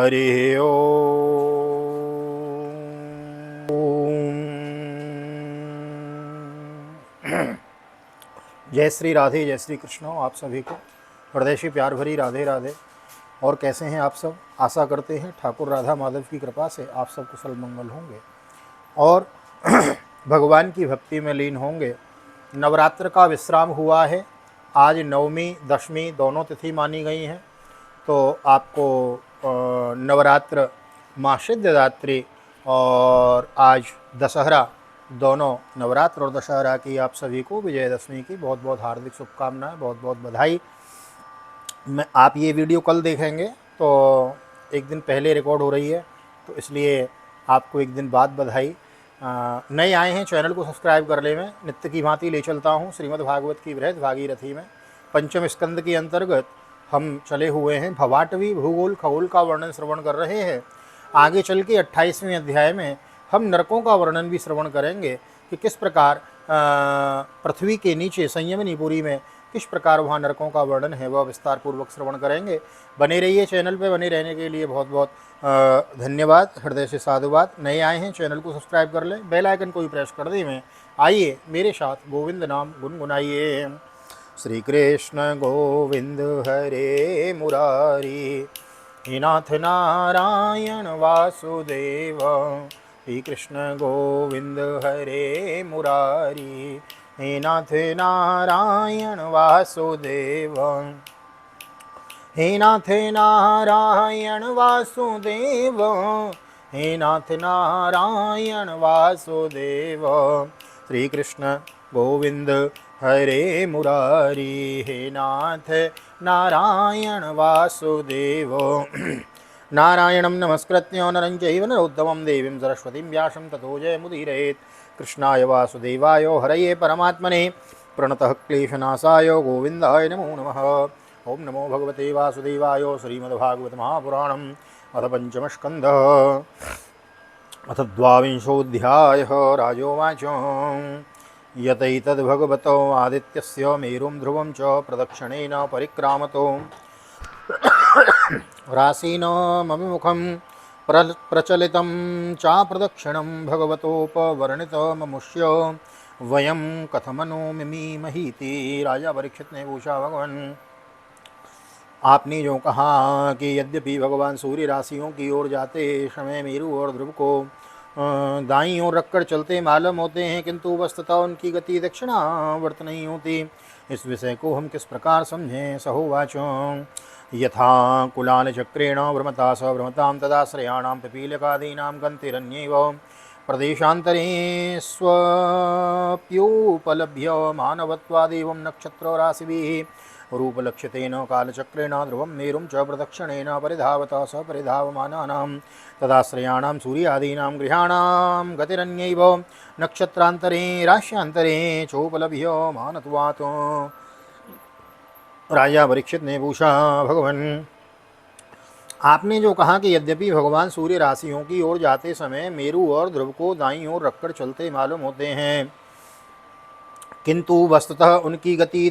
हरि ओम। जय श्री राधे, जय श्री कृष्ण। आप सभी को हृदय से प्यार भरी राधे राधे। और कैसे हैं आप सब? आशा करते हैं ठाकुर राधा माधव की कृपा से आप सब कुशल मंगल होंगे और भगवान की भक्ति में लीन होंगे। नवरात्र का विश्राम हुआ है। आज नवमी दशमी दोनों तिथि मानी गई हैं, तो आपको नवरात्र माँ सिद्धिदात्री और आज दशहरा, दोनों नवरात्र और दशहरा की आप सभी को विजयदशमी की बहुत बहुत हार्दिक शुभकामनाएं, बहुत बहुत बधाई। मैं आप ये वीडियो कल देखेंगे तो एक दिन पहले रिकॉर्ड हो रही है, तो इसलिए आपको एक दिन बाद बधाई। नए आए हैं चैनल को सब्सक्राइब कर ले। मैं नित्य की भांति ले चलता हूँ श्रीमद् भागवत की बृहद भागीरथी में पंचम स्कंद के अंतर्गत हम चले हुए हैं। भवाटवी भूगोल खगोल का वर्णन श्रवण कर रहे हैं। आगे चल के 28वें अध्याय में हम नरकों का वर्णन भी श्रवण करेंगे कि किस प्रकार पृथ्वी के नीचे संयमनीपुरी में किस प्रकार वहाँ नरकों का वर्णन है, वह विस्तार पूर्वक श्रवण करेंगे। बने रहिए चैनल पे। बने रहने के लिए बहुत बहुत धन्यवाद, हृदय से साधुवाद। नए आए हैं चैनल को सब्सक्राइब कर लें, बेल आइकन को भी प्रेस कर दें। में आइए मेरे साथ गोविंद नाम गुनगुनाइए। श्री कृष्ण गोविंद हरे मुरारी, हे नाथ नारायण वासुदेव। श्री कृष्ण गोविंद हरे मुरारी, हे नाथ नारायण वासुदेव। हे नाथ नारायण वासुदेव, हे नाथ नारायण वासुदेव। श्री कृष्ण गोविंद हरे मुरारी, हे नाथ नारायण वासुदेव। नारायणं नमस्कृत्य नरं चैव नरोत्तमं देवीं सरस्वतीं व्यासं ततो जयमुदीरयेत्। कृष्णाय वासुदेवाय हरये परमात्मने प्रणतः क्लेशनाशाय गोविन्दाय नमो नमः। ओम नमो भगवते वासुदेवाय। श्रीमद्भागवत महापुराणम् अथ पंचमस्कन्धः अथ द्वाविंशोऽध्यायः। राजोवाच यतैतद्भगवतो आदित्यस्य मेरुं ध्रुवं च प्रदक्षिणेन परिक्रामतो रासीनमभिमुखं प्रचलितं चाप्रदक्षिणं भगवतोपवर्णितममुष्य वयं कथमनुमिमीमहीति। राजा परीक्षित ने पूछा, भगवान आपने जो कहा कि यद्यपि भगवान सूर्य राशियों की ओर जाते समय मेरु और ध्रुव को दाईं ओर रखकर चलते मालूम होते हैं, किंतु वस्तुतः उनकी गति दक्षिणावर्त नहीं होती, इस विषय को हम किस प्रकार समझें? सहोवाच यथा कुलाल चक्रेण भ्रमता स भ्रमतां तदाश्रयाणां पिपीलकादीनां गन्तिरन्यैव प्रदेशान्तरे स्वप्योपलभ्य मानवत्वादेवं नक्षत्रराशिभिः रूपलक्षितेन कालचक्रेण ध्रुवं मेरुं च प्रदक्षिणेन परिधावतः स परिधावमानानां तदाश्रयाणां सूर्यादीनां गृहाणां गतिरन्यैव नक्षत्रान्तरे राश्यान्तरे चोपलभ्य मानत्वात्। राजा परीक्षित ने पूछा, भगवान आपने जो कहा कि यद्यपि भगवान सूर्य राशियों की ओर जाते समय मेरु और ध्रुव को दाईं ओर रखकर चलते मालूम होते हैं, किंतु वस्तुतः उनकी गति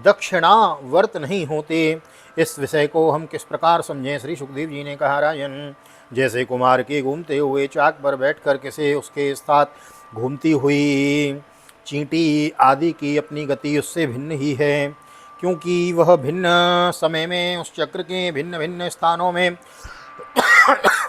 दक्षिणावर्त नहीं होते, इस विषय को हम किस प्रकार समझें? श्री सुखदेव जी ने कहा, राजन जैसे कुमार के घूमते हुए चाक पर बैठकर किसे उसके साथ घूमती हुई चींटी आदि की अपनी गति उससे भिन्न ही है, क्योंकि वह भिन्न समय में उस चक्र के भिन्न भिन्न स्थानों में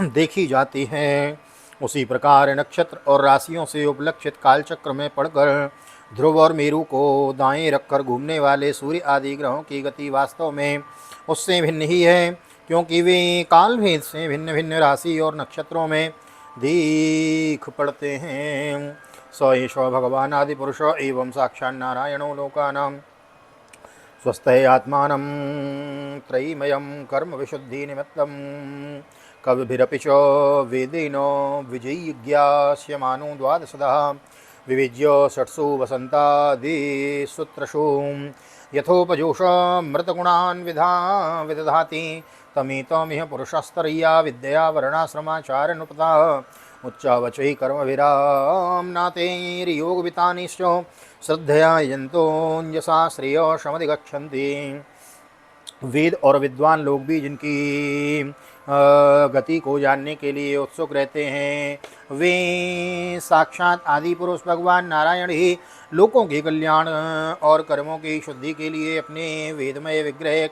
देखी जाती है। उसी प्रकार नक्षत्र और राशियों से उपलक्षित कालचक्र में पड़कर ध्रुव और मेरु को दाएं रखकर घूमने वाले सूर्य आदि ग्रहों की गति वास्तव में उससे भिन्न ही है, क्योंकि वे काल भेद से भिन्न भिन्न राशि और नक्षत्रों में दीख पड़ते हैं। स एष भगवान आदि पुरुष एवं साक्षात् नारायणो लोकानां स्वस्थये आत्मानं त्रयीमयं कर्म विशुद्धि निमित्तं कविभिरपि च वेदेन विजयिज्ञास्यमानो द्वादशतः विविज्य षट्सु वसन्तादिसूत्रषु यथोपजोषमृतगुणान् विदधाति तमेतमिह पुरुषस्तरीया विद्या वर्णाश्रमाचार्यनुपता उच्चावचै कर्मविराम्नातेर्योगवितानिश्च श्रद्धया यन्तोऽन्यसा श्रेयशमधिगच्छन्ति। वेद और विद्वान लोग भी जिनकी गति को जानने के लिए उत्सुक रहते हैं, वे साक्षात आदि पुरुष भगवान नारायण ही लोकों के कल्याण और कर्मों की शुद्धि के लिए अपने वेदमय विग्रह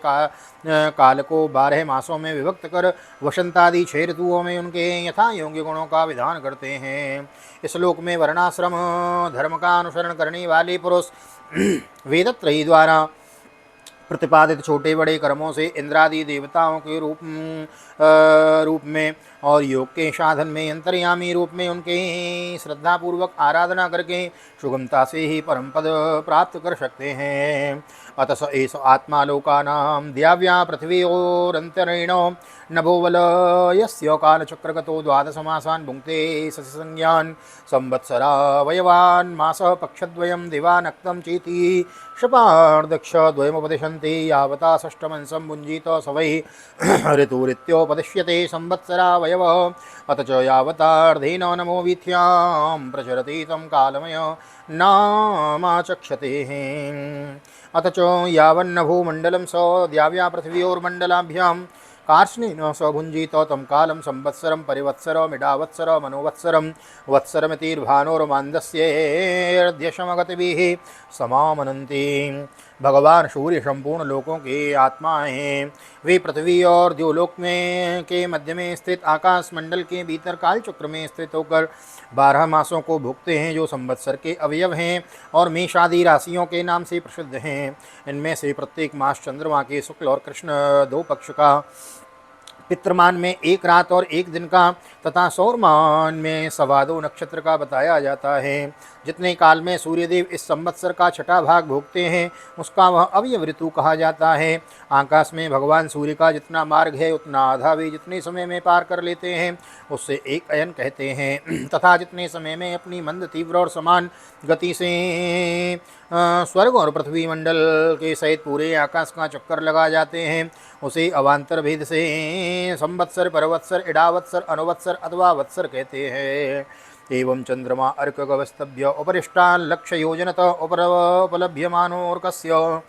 काल को 12 मासों में विभक्त कर वसंतादि 6 ऋतुओं में उनके यथा योग्य गुणों का विधान करते हैं। इस लोक में वर्णाश्रम धर्म का अनुसरण करने वाले पुरुष वेदत्रयी द्वारा प्रतिपादित छोटे बड़े कर्मों से इंद्रादि देवताओं के रूप में और योग के साधन में अंतर्यामी रूप में उनके श्रद्धापूर्वक आराधना करके सुगमता से ही परम पद प्राप्त कर सकते हैं। अतः एष आत्मा लोकानां द्याव्या पृथ्व्योरन्तरेणो नभोवल यस्य कालचक्रगतो 12 मासान् भुङ्क्ते शशिसंज्ञान् संवत्सरावयवान् मासः पक्षद्वयं दिवानक्तं चेति शपार्दक्षद्वयमुपदिशन्ति यावता षष्ठमंशं भुञ्जीत स वै ऋतुरित्योपदिश्यते संवत्सरावयवः अथ च यावतार्धेन नमो वीथ्यां प्रचरति तं कालमय नामाचक्षते। अथ च यावन्नभूमण्डलं स द्याव्या पृथिव्योर्मण्डलाभ्यां कार्ष्णेन स भुञ्जीत तं कालं संवत्सरं परिवत्सरमिडावत्सर मनोवत्सरं वत्सरमितिर्भानोर्मान्दस्येऽर्ध्यशमगतिभिः समामनन्ति। भगवान सूर्य संपूर्ण लोकों के आत्मा हैं। वे पृथ्वी और द्योलोक में के मध्य में स्थित आकाश मंडल के भीतर कालचक्र में स्थित होकर 12 मासों को भोगते हैं, जो संवत्सर के अवयव हैं और मेष आदि राशियों के नाम से प्रसिद्ध हैं। इनमें से प्रत्येक मास चंद्रमा के शुक्ल और कृष्ण 2 पक्ष का, पितृमान में 1 रात और 1 दिन का तथा सौरमान में 2.25 नक्षत्र का बताया जाता है। जितने काल में सूर्यदेव इस संवत्सर का 6ठा भाग भोगते हैं उसका वह अवयव ऋतु कहा जाता है। आकाश में भगवान सूर्य का जितना मार्ग है उतना आधा वे जितने समय में पार कर लेते हैं उससे 1 अयन कहते हैं, तथा जितने समय में अपनी मंद तीव्र और समान गति से स्वर्ग और पृथ्वी मंडल के सहित पूरे आकाश का चक्कर लगा जाते हैं उसे अवान्तर भेद से संवत्सर, परवत्सर, इडावत्सर, अनुवत्सर अथवा वत्सर कहते हैं। एवं चंद्रमा अर्कगवस्तभ्य उपरिष्टान् लक्ष्य योजनत उपलभ्यमानोऽर्कस्य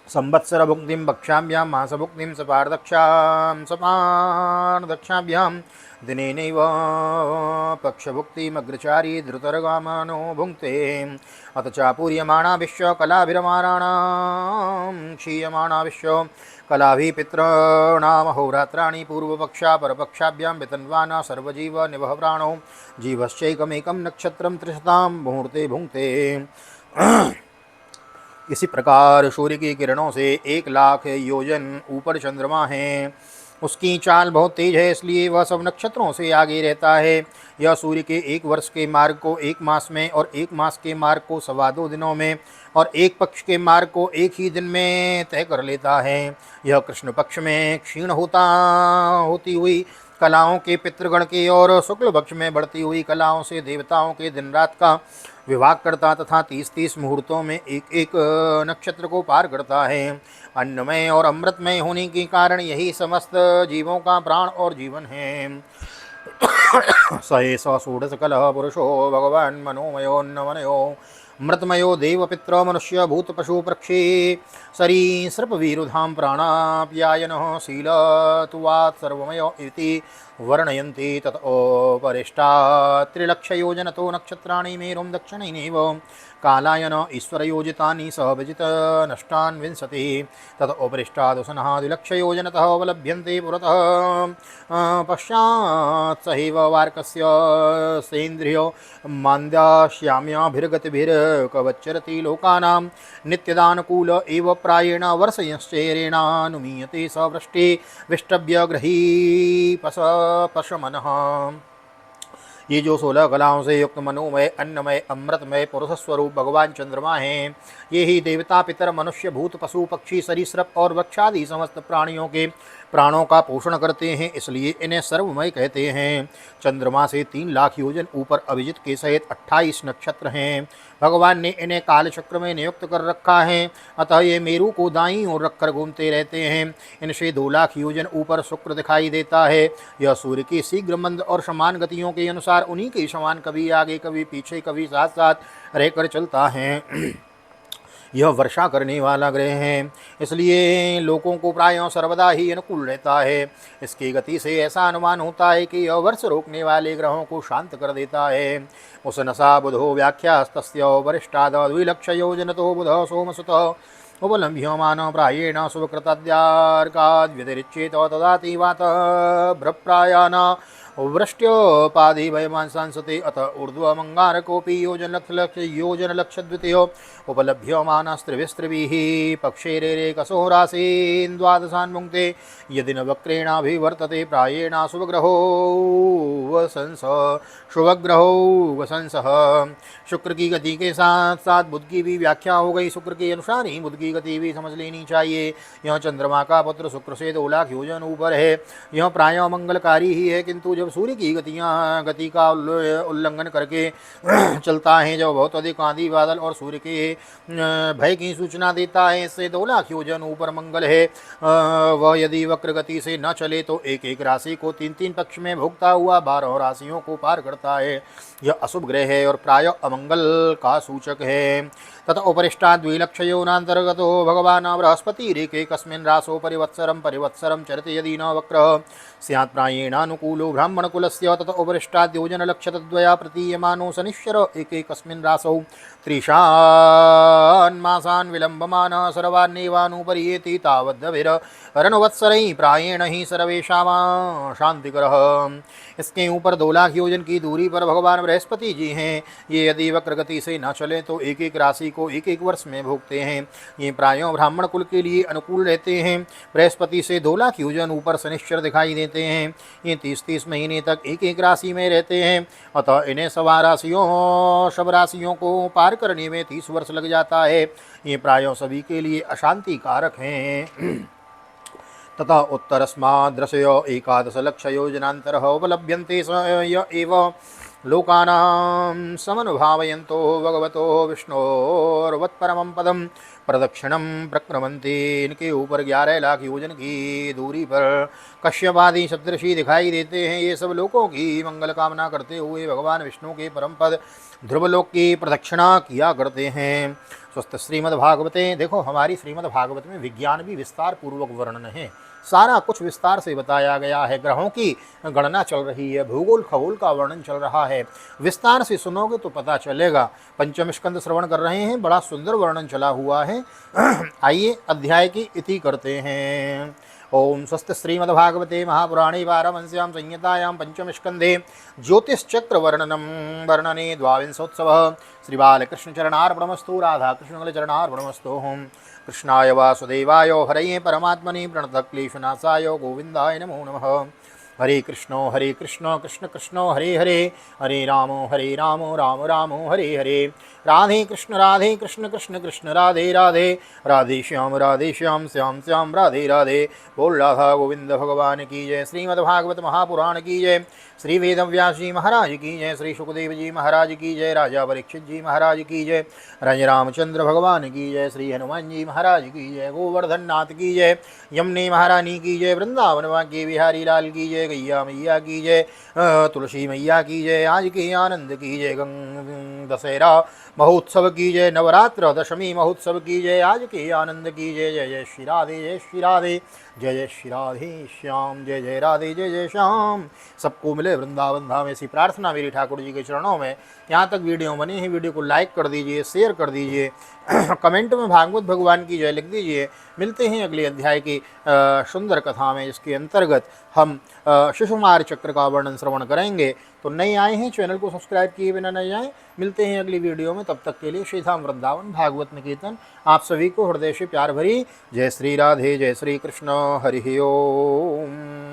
संवत्सर भुक्तिं भक्षाभ्यां मासभुक्तिं सपार्दक्षाभ्यां दिनेनैव पक्षभुक्तिमग्रचारी धृतरगामनो भुङ्क्ते। अथ चापूर्यमाणा विश्व कलाभिरमाणानां क्षीयमाणा विश्व कलाभिः पितॄणामहोरात्राणि पूर्वपक्षा परपक्षाभ्यां वितन्वाना सर्वजीव निवह प्राणो जीवश्चैकमेकं नक्षत्रं 300 मुहूर्ते भुङ्क्ते। इसी प्रकार सूर्य की किरणों से 1 लाख योजन ऊपर चंद्रमा है। उसकी चाल बहुत तेज है, इसलिए वह सब नक्षत्रों से आगे रहता है। यह सूर्य के 1 वर्ष के मार्ग को 1 मास में और 1 मास के मार्ग को 2.25 दिनों में और 1 पक्ष के मार्ग को 1 ही दिन में तय कर लेता है। यह कृष्ण पक्ष में क्षीण होती हुई कलाओं के पितृगण की और शुक्ल पक्ष में बढ़ती हुई कलाओं से देवताओं के दिन रात का विभाग करता तथा 30-30 मुहूर्तों में 1-1 नक्षत्र को पार करता है। अन्नमय और अमृतमय होने के कारण यही समस्त जीवों का प्राण और जीवन है। स एष षोडशकलः पुरुषो भगवान् मनोमयोन्नमनयो मृतमयो देवपित्र मनुष्य भूत पशु पक्षी सरीसृप वीरुधाम प्राणाप्यायनः शीलत्वात् सर्वमय इति वर्णयन्ति। ततोपरिष्टात् 3,00,000 नक्षत्राणि मेरुं दक्षिणैनेव कालायन ईश्वरयोजितानि सहविजित नष्टान् 20। ततोपरिष्टादुसनः 2,00,000 उपलभ्यन्ते पुरतः पश्चात् सहैव वार्कस्य सेन्द्रियो मान्द्याश्याम्याभिर्गतिभिर्कवच्चरति लोकानां नित्यदानुकूल एव प्रायेण वर्षयश्चैरेणानुमीयते स वृष्टि विष्टभ्यग्रही पशमनः। ये जो 16 कलाओं से युक्त मनोमय अन्नमय अमृतमय पुरुष स्वरूप भगवान चंद्रमा हैं, ये ही देवता पितर मनुष्य भूत पशु पक्षी सरीसृप और वृक्षादि समस्त प्राणियों के प्राणों का पोषण करते हैं, इसलिए इन्हें सर्वमय कहते हैं। चंद्रमा से 3 लाख योजन ऊपर अभिजित के सहित 28 नक्षत्र हैं। भगवान ने इन्हें कालचक्र में नियुक्त कर रखा है, अतः ये मेरु को दाईं ओर रखकर घूमते रहते हैं। इनसे 2 लाख योजन ऊपर शुक्र दिखाई देता है। यह सूर्य की शीघ्र मंद और समान गतियों के अनुसार उन्हीं के समान कभी आगे कभी पीछे कभी साथ साथ रहकर चलता है। यह वर्षा करने वाला ग्रह है, इसलिए लोगों को प्रायः सर्वदा ही अनुकूल रहता है। इसकी गति से ऐसा अनुमान होता है कि यह वर्ष रोकने वाले ग्रहों को शांत कर देता है। उस नशा बुधो व्याख्यास्तस्य वरिष्ठाद द्विलक्ष योजनतो बुध सोमसुत उपलम्भ्यमान प्रायेण शुभकृताद्यार्काद् व्यतिरिच्येत तदाति वात भ्रप्रायान वृष्ट्योपाधिभयमांसांसते अथ ऊर्ध्वमङ्गारकोऽपि योजनलक्षद्वितीयो उपलभ्यमानस्त्रिभिस्त्रिभिः पक्षेरेरेकसो राशीन् द्वादशान् भुङ्क्ते यदि न वक्रेणाभिवर्तते प्रायेण शुभग्रहो वसंसः। शुक्र की गति के साथ साथ बुध की भी व्याख्या हो गई। शुक्र के अनुसार ही बुध की गति भी समझ लेनी चाहिए। यह चंद्रमा का पुत्र शुक्र से 2 लाख योजन ऊपर है। यह प्रायः मंगलकारी ही है, किंतु जब सूर्य की गति का उल्लंघन करके चलता है, जब बहुत अधिक आंधी बादल और सूर्य के भय की सूचना देता है, इससे 2 लाख योजन ऊपर मंगल है। वह यदि वक्र गति से न चले तो एक एक राशि को 3-3 पक्ष में भोगता हुआ 12 राशियों को पार करता है। यह अशुभ ग्रह है और प्रायः अमंगल का सूचक है। तथा उपरिष्टाद् द्विलक्षयोनान्तर्गतो भगवान् बृहस्पतिरेकैकस्मिन् रासौ परिवत्सरं चरति यदि न वक्रः स्यात् प्रायेणानुकूलो ब्राह्मणकुलस्य। तथा उपरिष्टाद् योजनलक्षतद्वया प्रतीयमानो शनिश्चर एकैकस्मिन् रासौ 3 मासान् विलम्बमानः सर्वान्नेवानुपर्येति तावद्भिरनुवत्सरैः प्रायेण ही सर्वेषां शान्तिकरः। इसके ऊपर 2 लाख योजन की दूरी पर भगवान बृहस्पति जी हैं। ये यदि वक्र गति से न चले तो एक एक राशि को एक एक वर्ष में भोगते हैं। ये प्रायों ब्राह्मण कुल के लिए अनुकूल रहते हैं। बृहस्पति से 2 लाख योजन ऊपर शनिश्चर दिखाई देते हैं। ये 30-30 महीने तक एक एक राशि में रहते हैं। अतः इन्हें सब राशियों को पार करने में 30 वर्ष लग जाता है। ये प्रायों सभी के लिए अशांति कारक हैं। तथा उत्तरस्माद्रशयो 11 लक्ष योजनान्तरः उपलभ्यन्ते स य एव लोकानां समनुभावयन्तो भगवतो विष्णोर्वत्परमं पदं प्रदक्षिणं प्रक्रमन्ते। इनके ऊपर 11 लाख योजन की दूरी पर कश्यप आदि सप्तर्षि दिखाई देते हैं। ये सब लोगों की मंगल कामना करते हुए भगवान विष्णु के परम पद ध्रुवलोक की प्रदक्षिणा किया करते हैं। स्वस्थ श्रीमद्भागवते। देखो, हमारी श्रीमद्भागवत में विज्ञान भी विस्तार पूर्वक वर्णन है। सारा कुछ विस्तार से बताया गया है। ग्रहों की गणना चल रही है, भूगोल खगोल का वर्णन चल रहा है। विस्तार से सुनोगे तो पता चलेगा। पंचम स्कंद श्रवण कर रहे हैं, बड़ा सुंदर वर्णन चला हुआ है। आइए अध्याय की इति करते हैं। ओम स्वस्ति श्रीमद्भागवते महापुराणे पारमहंस्यां संहितायां पंचम स्कंधे ज्योतिश्चक्र वर्णने द्वाविंशोत्सवः। श्री बालकृष्ण चरणार्पणमस्तु। राधा कृष्ण चरणार्पणमस्तु। कृष्णाय वासुदेवाय हरये परमात्मने प्रणतक्लेशनाशाय गोविन्दाय नमो नमः। हरे कृष्ण कृष्ण कृष्ण हरे हरे, हरे राम राम राम हरे हरे। राधे कृष्ण कृष्ण कृष्ण राधे राधे, राधे श्याम श्याम श्याम राधे राधे। बोल राधा गोविंद भगवान की जय। श्रीमद्भागवत महापुराण की जय। श्री वेदव्यास जी महाराज की जय। श्री सुखदेव जी महाराज की जय। राजा परीक्षित जी महाराज की जय। राज रामचंद्र भगवान की जय। श्री हनुमान जी महाराज की जय। गोवर्धन नाथ की जय। यमुने महारानी की जय। वृंदावन के बिहारी लाल की जय। गैया मैया की जय। तुलसी मैया की जय। आज के आनंद की जय। दशहरा महोत्सव की जय। नवरात्र दशमी महोत्सव की जय। आज के आनंद की जय। जय जय श्री राधे, जय श्री राधे, जय जय श्री राधे श्याम, जय जय राधे, जय जय श्याम। सबको मिले वृंदावन धाम, ऐसी प्रार्थना मेरी ठाकुर जी के चरणों में। यहाँ तक वीडियो बनी है, वीडियो को लाइक कर दीजिए, शेयर कर दीजिए, कमेंट में भागवत भगवान की जय लिख दीजिए। मिलते हैं अगले अध्याय की सुंदर कथा में, जिसके अंतर्गत हम शिशुमार चक्र का वर्णन श्रवण करेंगे। तो नए आए हैं, चैनल को सब्सक्राइब किए बिना नहीं जाएं। मिलते हैं अगली वीडियो में, तब तक के लिए श्री धाम वृंदावन भागवत निकेतन आप सभी को हृदय से प्यार भरी जय श्री राधे, जय श्री कृष्ण, हरि ओम।